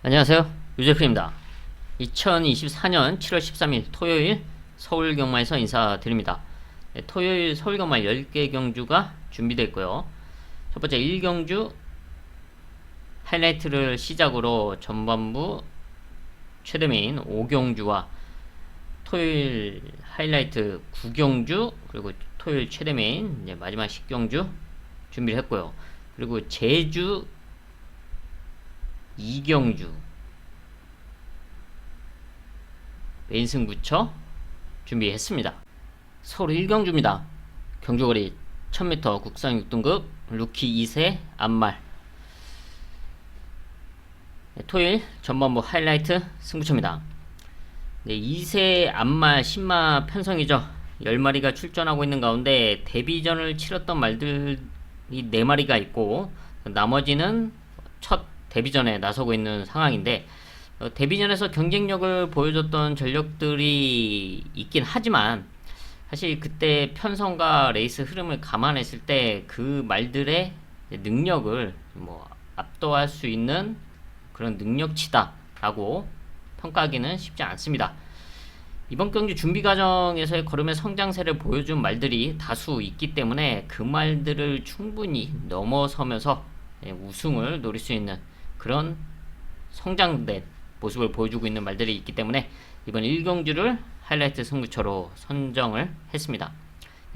안녕하세요. 유재프입니다. 2024년 7월 13일 토요일 서울 경마에서 인사드립니다. 네, 토요일 서울 경마 10개 경주가 준비되어 있고요. 첫 번째 1경주 하이라이트를 시작으로 전반부 최대 메인 5경주와 토요일 하이라이트 9경주 그리고 토요일 최대 메인 마지막 10경주 준비를 했고요. 그리고 제주 2경주 메인 승부처 준비했습니다. 서울 1경주입니다. 경주거리 1000m 국산 6등급 루키 2세 암말. 토요일 전반부 하이라이트 승부처입니다. 2세 암말 신마 편성이죠. 10마리가 출전하고 있는 가운데 데뷔전을 치렀던 말들이 4마리가 있고 나머지는 첫 데뷔전에 나서고 있는 상황인데 데뷔전에서 경쟁력을 보여줬던 전력들이 있긴 하지만 사실 그때 편성과 레이스 흐름을 감안했을 때 그 말들의 능력을 압도할 수 있는 그런 능력치다라고 평가하기는 쉽지 않습니다. 이번 경주 준비 과정에서의 걸음의 성장세를 보여준 말들이 다수 있기 때문에 그 말들을 충분히 넘어서면서 우승을 노릴 수 있는 그런 성장된 모습을 보여주고 있는 말들이 있기 때문에 이번 1경주를 하이라이트 승부처로 선정을 했습니다.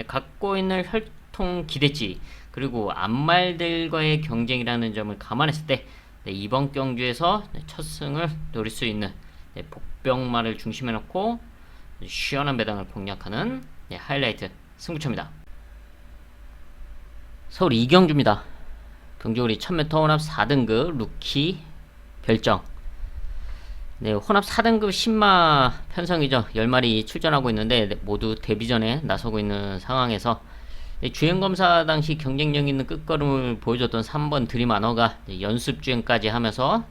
갖고 있는 혈통 기대치 그리고 앞말들과의 경쟁이라는 점을 감안했을 때 이번 경주에서 첫 승을 노릴 수 있는 복병말을 중심에 놓고 시원한 배당을 공략하는 하이라이트 승부처입니다. 서울 2경주입니다. 경주거리 1000m 혼합 4등급 루키 별정. 혼합 4등급 신마 편성이죠. 10마리 출전하고 있는데 모두 데뷔전에 나서고 있는 상황에서 주행검사 당시 경쟁력 있는 끝걸음을 보여줬던 3번 드림아너가 연습 주행까지 하면서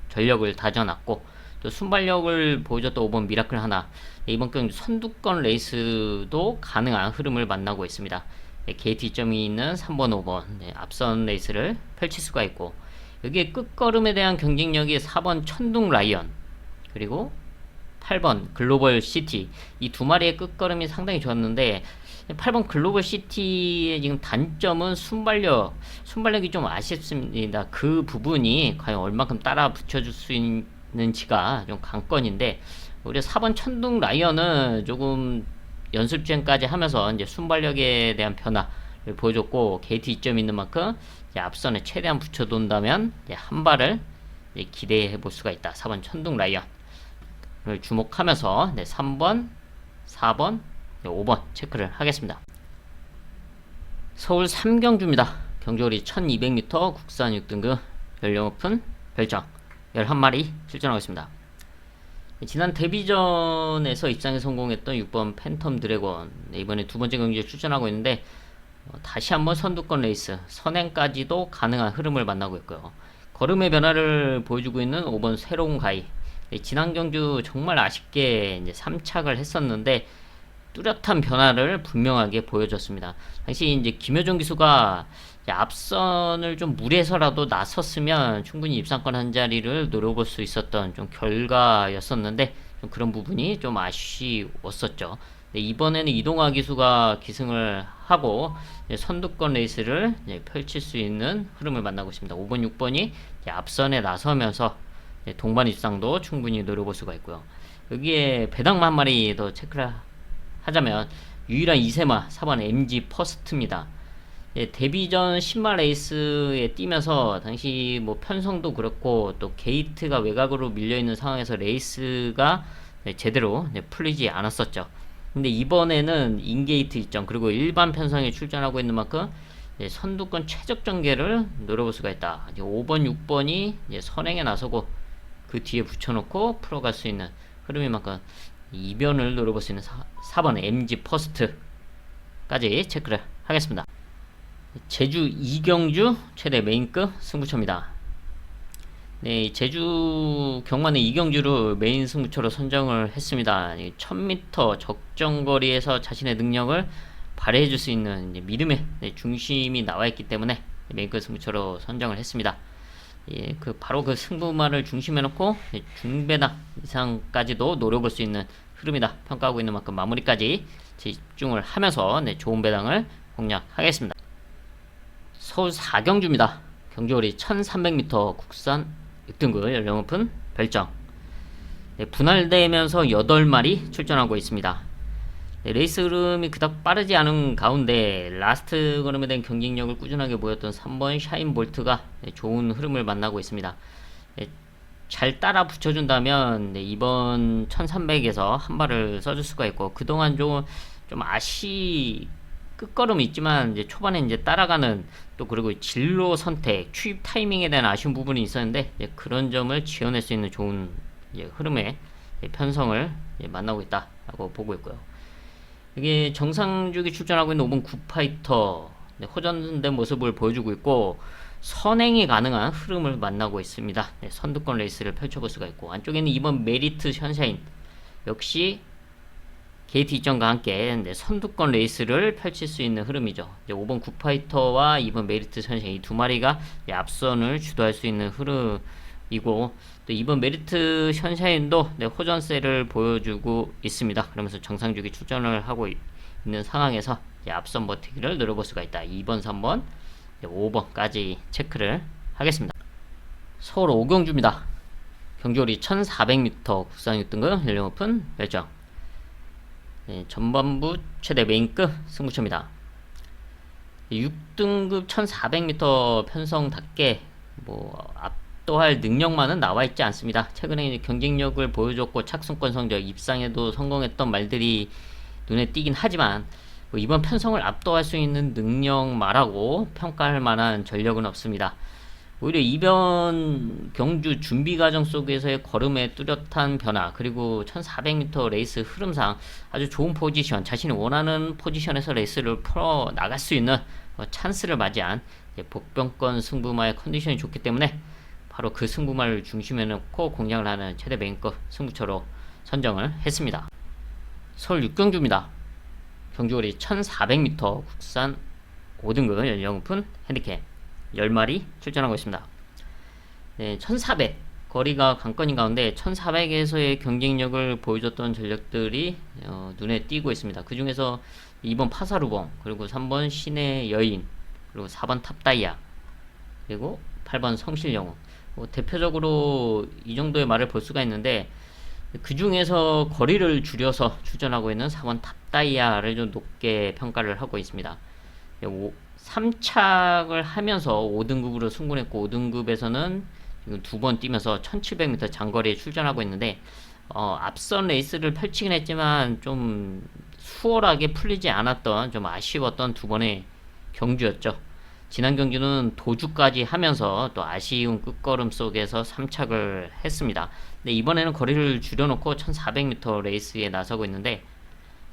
전력을 다져놨고 또 순발력을 보여줬던 5번 미라클 하나. 이번 경주 선두권 레이스도 가능한 흐름을 만나고 있습니다. 게이트 이점이 있는 3번 5번 앞선 레이스를 펼칠 수가 있고 여기에 끝걸음에 대한 경쟁력이 4번 천둥 라이언 그리고 8번 글로벌 시티 이 두 마리의 끝걸음이 상당히 좋았는데 8번 글로벌 시티의 지금 단점은 순발력이 좀 아쉽습니다. 그 부분이 과연 얼마큼 따라 붙여줄 수 있는지가 좀 관건인데 오히려 4번 천둥 라이언은 조금 연습 주행까지 하면서 이제 순발력에 대한 변화를 보여줬고 게이트 이점이 있는 만큼 이제 앞선에 최대한 붙여둔다면 한 발을 기대해 볼 수가 있다. 4번 천둥 라이언을 주목하면서 3번, 4번, 5번 체크를 하겠습니다. 서울 3경주입니다. 경주거리 1200m 국산 6등급 연령 오픈 별정 11마리 출전하고 있습니다. 지난 데뷔전에서 입상에 성공했던 6번 팬텀 드래곤 이번에 두 번째 경기에 출전하고 있는데 다시 한번 선두권 레이스 선행까지도 가능한 흐름을 만나고 있고요. 걸음의 변화를 보여주고 있는 5번 새로운 가이. 지난 경주 정말 아쉽게 이제 3착을 했었는데 뚜렷한 변화를 분명하게 보여줬습니다. 당시 이제 김효정 기수가 앞선을 좀 무리해서라도 나섰으면 충분히 입상권 한 자리를 노려볼 수 있었던 좀 결과였었는데 좀 그런 부분이 좀 아쉬웠었죠. 이번에는 이동화 기수가 기승을 하고 선두권 레이스를 펼칠 수 있는 흐름을 만나고 있습니다. 5번, 6번이 앞선에 나서면서 동반 입상도 충분히 노려볼 수가 있고요. 여기에 배당만 한 마리 더 체크를 하자면 유일한 2세마 4번 MG 퍼스트입니다. 데뷔전 신마 레이스에 뛰면서 당시 편성도 그렇고 또 게이트가 외곽으로 밀려있는 상황에서 레이스가 제대로 풀리지 않았었죠. 근데 이번에는 인게이트 이점 그리고 일반 편성에 출전하고 있는 만큼 선두권 최적 전개를 노려볼 수가 있다. 5번, 6번이 선행에 나서고 그 뒤에 붙여놓고 풀어갈 수 있는 흐름인 만큼 이변을 노려볼 수 있는 4번 MG 퍼스트까지 체크를 하겠습니다. 제주 2경주 최대 메인급 승부처입니다. 제주 경마는 2경주를 메인 승부처로 선정을 했습니다. 1000m 적정거리에서 자신의 능력을 발휘해줄 수 있는 믿음의 중심이 나와있기 때문에 메인급 승부처로 선정을 했습니다. 예, 바로 그 승부마를 중심에 놓고 중배당 이상까지도 노려볼 수 있는 흐름이다 평가하고 있는 만큼 마무리까지 집중을 하면서 좋은 배당을 공략하겠습니다. 서울 4경주입니다. 경주거리 1300m 국산 6등급 연령 오픈 별정. 분할되면서 8마리 출전하고 있습니다. 레이스 흐름이 그닥 빠르지 않은 가운데 라스트 걸음에 대한 경쟁력을 꾸준하게 보였던 3번 샤인볼트가 좋은 흐름을 만나고 있습니다. 잘 따라 붙여준다면 이번 1300에서 한 발을 써줄 수가 있고, 그동안 좀 끝걸음이 있지만 초반에 따라가는, 또 그리고 진로 선택, 추입 타이밍에 대한 아쉬운 부분이 있었는데 그런 점을 지어낼 수 있는 좋은 흐름의 편성을 만나고 있다라고 보고 있고요. 이게 정상주기 출전하고 있는 5번 굿파이터 호전된 모습을 보여주고 있고, 선행이 가능한 흐름을 만나고 있습니다. 선두권 레이스를 펼쳐볼 수가 있고, 안쪽에는 2번 메리트 션샤인 역시 게이트 이점과 함께 선두권 레이스를 펼칠 수 있는 흐름이죠. 5번 굿파이터와 2번 메리트 션샤인 이 두 마리가 앞선을 주도할 수 있는 흐름이고, 또 2번 메리트 션샤인도 호전세를 보여주고 있습니다. 그러면서 정상주기 출전을 하고 있는 상황에서 앞선 버티기를 노려볼 수가 있다. 2번, 3번, 5번까지 체크를 하겠습니다. 서울 5경주입니다. 경주거리 1400m 국산 6등급 연령 오픈 별정. 전반부 최대 메인급 승부처입니다. 6등급 1400m 편성답게 압도할 능력만은 나와있지 않습니다. 최근에 경쟁력을 보여줬고 착승권 성적, 입상에도 성공했던 말들이 눈에 띄긴 하지만 이번 편성을 압도할 수 있는 능력마라고 평가할 만한 전력은 없습니다. 오히려 이번 경주 준비 과정 속에서의 걸음의 뚜렷한 변화, 그리고 1400m 레이스 흐름상 아주 좋은 포지션, 자신이 원하는 포지션에서 레이스를 풀어 나갈 수 있는 찬스를 맞이한 복병권 승부마의 컨디션이 좋기 때문에 바로 그 승부마를 중심에 놓고 공략을 하는 최대 메인급 승부처로 선정을 했습니다. 서울 6경주입니다. 경주거리 1400m 국산 5등급 연령 오픈 핸디캡 10마리 출전하고 있습니다. 1400 거리가 관건인 가운데 1400에서의 경쟁력을 보여줬던 전력들이 눈에 띄고 있습니다. 그 중에서 2번 파사루봉, 그리고 3번 신의 여인, 그리고 4번 탑다이아, 그리고 8번 성실영웅. 대표적으로 이 정도의 말을 볼 수가 있는데, 그 중에서 거리를 줄여서 출전하고 있는 4번 탑다이아를 좀 높게 평가를 하고 있습니다. 3착을 하면서 5등급으로 승군했고, 5등급에서는 두 번 뛰면서 1700m 장거리에 출전하고 있는데, 앞선 레이스를 펼치긴 했지만 좀 수월하게 풀리지 않았던, 좀 아쉬웠던 두 번의 경주였죠. 지난 경주는 도주까지 하면서 또 아쉬운 끝걸음 속에서 3착을 했습니다. 근데 이번에는 거리를 줄여놓고 1400m 레이스에 나서고 있는데,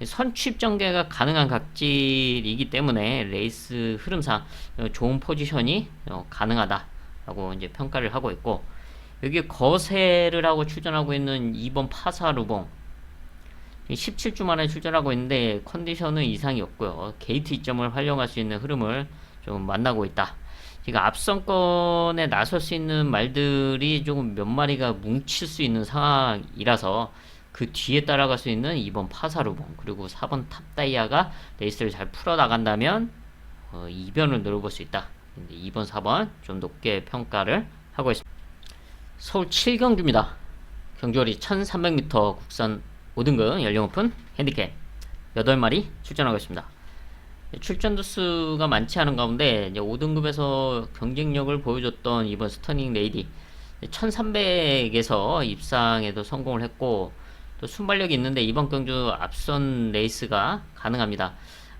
선취입 전개가 가능한 각질이기 때문에 레이스 흐름상 좋은 포지션이 가능하다라고 이제 평가를 하고 있고, 여기 거세를 하고 출전하고 있는 2번 파사루봉 17주 만에 출전하고 있는데 컨디션은 이상이 없고요. 게이트 이점을 활용할 수 있는 흐름을 좀 만나고 있다. 그러니까 앞선권에 나설 수 있는 말들이 조금 몇 마리가 뭉칠 수 있는 상황이라서 그 뒤에 따라갈 수 있는 2번 파사루봉, 그리고 4번 탑다이아가 레이스를 잘 풀어나간다면 이변을 노려볼 수 있다. 2번, 4번 좀 높게 평가를 하고 있습니다. 서울 7경주입니다. 경주거리 1300m 국산 5등급 연령 오픈 핸디캡 8마리 출전하고 있습니다. 출전 두수가 많지 않은 가운데 5등급에서 경쟁력을 보여줬던 이번 스터닝 레이디 1300에서 입상에도 성공을 했고, 또 순발력이 있는데 이번 경주 앞선 레이스가 가능합니다.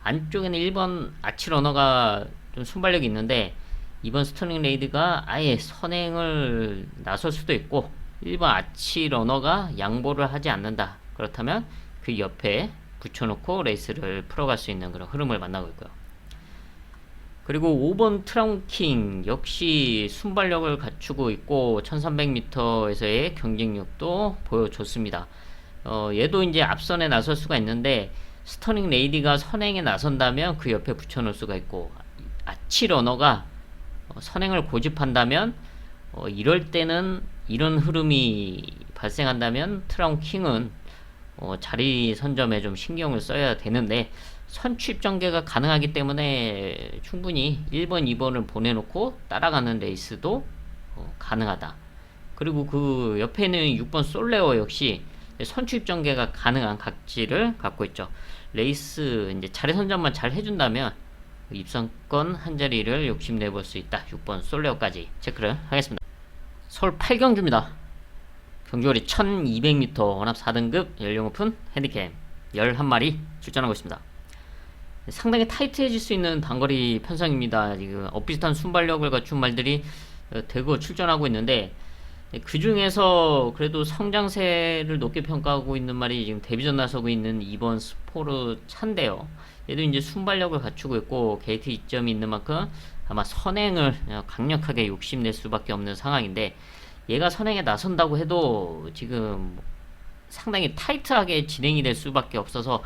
안쪽에는 1번 아치러너가 좀 순발력이 있는데 이번 스터닝 레이디가 아예 선행을 나설 수도 있고, 1번 아치러너가 양보를 하지 않는다, 그렇다면 그 옆에 붙여놓고 레이스를 풀어갈 수 있는 그런 흐름을 만나고 있고요. 그리고 5번 트라운킹 역시 순발력을 갖추고 있고 1300m에서의 경쟁력도 보여줬습니다. 얘도 이제 앞선에 나설 수가 있는데, 스터닝 레이디가 선행에 나선다면 그 옆에 붙여놓을 수가 있고, 아치 러너가 선행을 고집한다면 이럴 때는 이런 흐름이 발생한다면 트라운 킹은 자리 선점에 좀 신경을 써야 되는데 선취입 전개가 가능하기 때문에 충분히 1번, 2번을 보내놓고 따라가는 레이스도 가능하다. 그리고 그 옆에는 6번 솔레오 역시 선취입 전개가 가능한 각지를 갖고 있죠. 레이스 이제 자리 선점만 잘 해준다면 입상권 한 자리를 욕심내볼 수 있다. 6번 솔레오까지 체크를 하겠습니다. 서울 8경주입니다. 경주거리 1200m 원합 4등급 연령 오픈 핸디캡 11마리 출전하고 있습니다. 상당히 타이트해질 수 있는 단거리 편성입니다. 지금 엇비슷한 순발력을 갖춘 말들이 대거 출전하고 있는데 그 중에서 그래도 성장세를 높게 평가하고 있는 말이 지금 데뷔전 나서고 있는 2번 스포르 차인데요. 얘도 이제 순발력을 갖추고 있고 게이트 이점이 있는 만큼 아마 선행을 강력하게 욕심낼 수밖에 없는 상황인데 얘가 선행에 나선다고 해도 지금 상당히 타이트하게 진행이 될 수밖에 없어서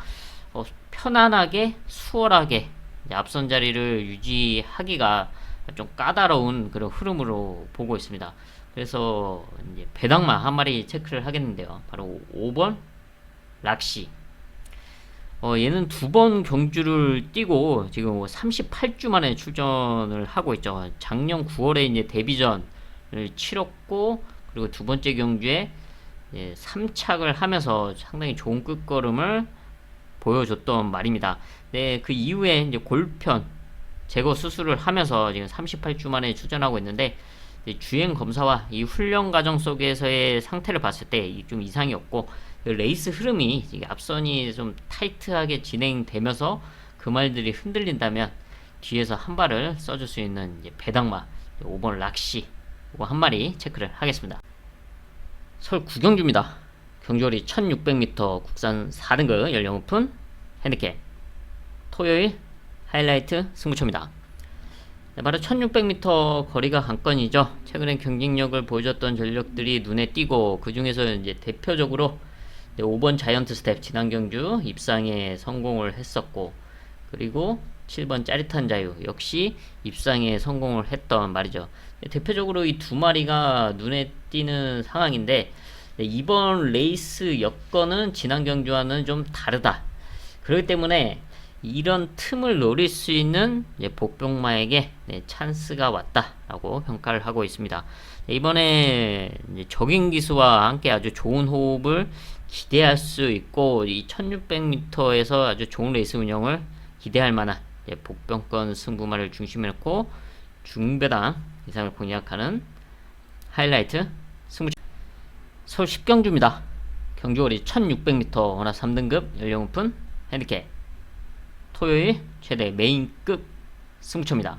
편안하게 수월하게 앞선 자리를 유지하기가 좀 까다로운 그런 흐름으로 보고 있습니다. 그래서 이제 배당마 한 마리 체크를 하겠는데요. 바로 5번 락시. 얘는 2번 경주를 뛰고 지금 38주 만에 출전을 하고 있죠. 작년 9월에 이제 데뷔전을 치렀고 그리고 두 번째 경주에 3착을 하면서 상당히 좋은 끝걸음을 보여줬던 말입니다. 네, 그 이후에 이제 골편 제거 수술을 하면서 지금 38주 만에 출전하고 있는데 주행 검사와 이 훈련 과정 속에서의 상태를 봤을 때 좀 이상이 없고 레이스 흐름이 앞선이 좀 타이트하게 진행되면서 그 말들이 흔들린다면 뒤에서 한 발을 써줄 수 있는 이제 배당마 5번 락시 이거 한 마리 체크를 하겠습니다. 서울 9경주입니다. 경주거리 1600m 국산 4등급 연령 오픈 핸디캡 토요일 하이라이트 승부처입니다. 네, 바로 1600m 거리가 관건이죠. 최근엔 경쟁력을 보여줬던 전력들이 눈에 띄고 그 중에서 이제 대표적으로 5번 자이언트 스텝 지난 경주 입상에 성공을 했었고 그리고 7번 짜릿한 자유 역시 입상에 성공을 했던 말이죠. 대표적으로 이 두 마리가 눈에 띄는 상황인데 이번 레이스 여건은 지난 경주와는 좀 다르다. 그렇기 때문에 이런 틈을 노릴 수 있는 복병마에게 찬스가 왔다라고 평가를 하고 있습니다. 이번에 적인 기수와 함께 아주 좋은 호흡을 기대할 수 있고 이 1600m에서 아주 좋은 레이스 운영을 기대할 만한 복병권 승부마를 중심에 놓고 중배당 이상을 공략하는 하이라이트 승부. 서울 10경주입니다. 경주거리 1600m 원합 3등급 연령 오픈 핸디캡 토요일 최대 메인급 승부처입니다.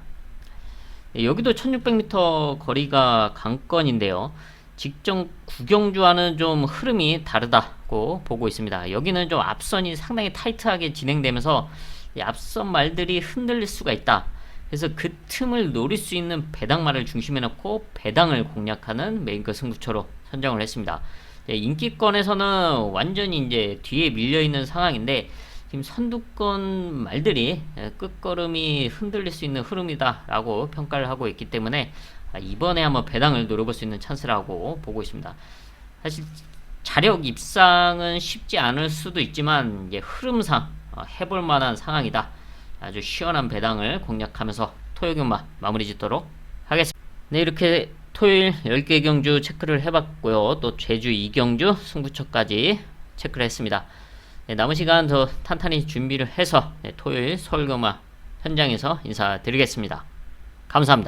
여기도 1600m 거리가 관건인데요. 직전 9경주와는 좀 흐름이 다르다고 보고 있습니다. 여기는 좀 앞선이 상당히 타이트하게 진행되면서 앞선 말들이 흔들릴 수가 있다. 그래서 그 틈을 노릴 수 있는 배당말을 중심에 놓고 배당을 공략하는 메인급 승부처로 선정을 했습니다. 인기권에서는 완전히 이제 뒤에 밀려있는 상황인데 지금 선두권 말들이 끝걸음이 흔들릴 수 있는 흐름이다 라고 평가를 하고 있기 때문에 이번에 한번 배당을 노려볼 수 있는 찬스라고 보고 있습니다. 사실 자력 입상은 쉽지 않을 수도 있지만 이제 흐름상 해볼 만한 상황이다. 아주 시원한 배당을 공략하면서 토요경마 마무리 짓도록 하겠습니다. 네, 이렇게 토요일 10개 경주 체크를 해봤고요. 또 제주 2경주 승부처까지 체크를 했습니다. 네, 남은 시간 더 탄탄히 준비를 해서 토요일 서울경마 현장에서 인사드리겠습니다. 감사합니다.